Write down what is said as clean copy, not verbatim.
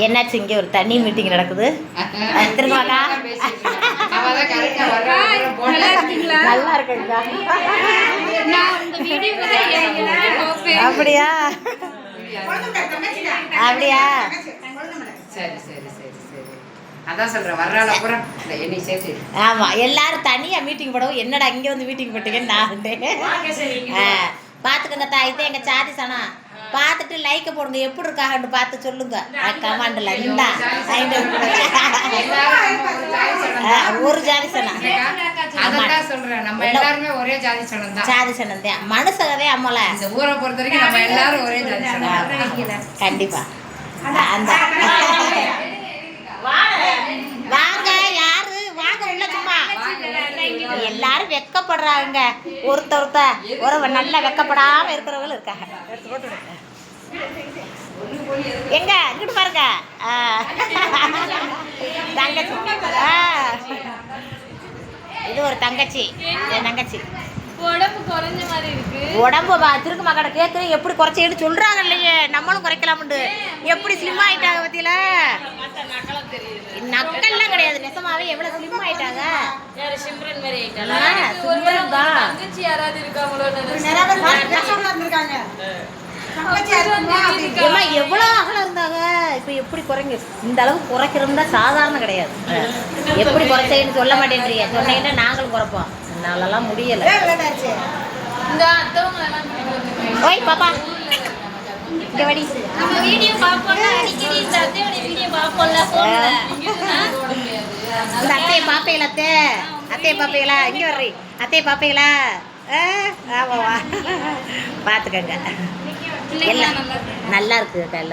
என்னாச்சு? இங்கே ஒரு தனி மீட்டிங் நடக்குது. திரும்பக்கா நல்லா இருக்குங்கக்கா. அப்படியா அப்படியா? சரி சரி சரி சரி, அதான் சொல்றேன் வர்றாள் அப்புறம் என்னை சேர்த்து. ஆமா, எல்லாரும் தனியா மீட்டிங் போடவும் என்னடா இங்கே வந்து மீட்டிங் போட்டீங்கன்னு நான் பார்த்துக்கங்க தா. இதே எங்கள் சாதி சனா பார்த்துட்டு லைக்கை போடுங்க. எப்படி இருக்காங்கன்னு பார்த்து சொல்லுங்க கமாண்டில். இந்தா ஒரு ஜாதி சனா. அதான் சொல்றேன், நம்ம எல்லாருமே ஒரே ஜாதி சனம் தான். ஜாதி சனம் தான் மனுஷகவே அம்மல. இந்த ஊரை பொறுத்த வரைக்கும் நம்ம எல்லாரும் ஒரே ஜாதி சனம். கண்டிப்பா. அந்த வாங்க, யாரு வாங்க உள்ள. சும்மா எல்லாரும் வெக்கப்படுறாங்க. ஒருத்த ஒரு நல்ல வெக்கப்படாம இருக்கிறவங்களும் இருக்காங்க. எங்க இங்கிட்டு பாருங்க தங்கச்சி. இது ஒரு தங்கச்சி, என் தங்கச்சி. உடம்பு குறைஞ்ச மாதிரி இருக்கு. உடம்பு திருக்கு மகட கேட்குறேன். எப்படி குறைச்சேன்னு சொல்றாங்க இல்லையே, நம்மளும் குறைக்கலாம்னு. எப்படி ஸ்லிம் ஆயிட்டாங்க பத்தியில. நக்கல்லாம் கிடையாது, நெசமாவே எவ்வளவு ஸ்லிம் ஆயிட்டாங்க. சிம்ரன் மாதிரி ஆயிட்டாங்க. தங்கச்சி யாராவது இருக்காங்களோ எவ்வளோ அகலம் இருந்தாங்க. இப்போ எப்படி குறைங்க? இந்த அளவுக்கு குறைக்கிறோம்னா சாதாரண கிடையாது. எப்படி குறைச்சேன்னு சொல்ல மாட்டேன்றீங்க. சொன்னீங்கன்னா நாங்களும் குறைப்போம். என்னாலலாம் முடியலை. ஓய் பாப்பா இங்கே வடி. நம்ம வீடியோ பார்ப்போம்ல, அடிக்கடி இந்த அத்தையோட வீடியோ பார்ப்போம்ல போன்ல. இந்த அத்தையை பார்ப்பீங்களா? அத்தையை பார்ப்பீங்களா? இங்கே வர்றீ அத்தையை பார்ப்பீங்களா? ஆமாவா? பார்த்துக்கங்க. எல்லாம் நல்லா இருக்குது.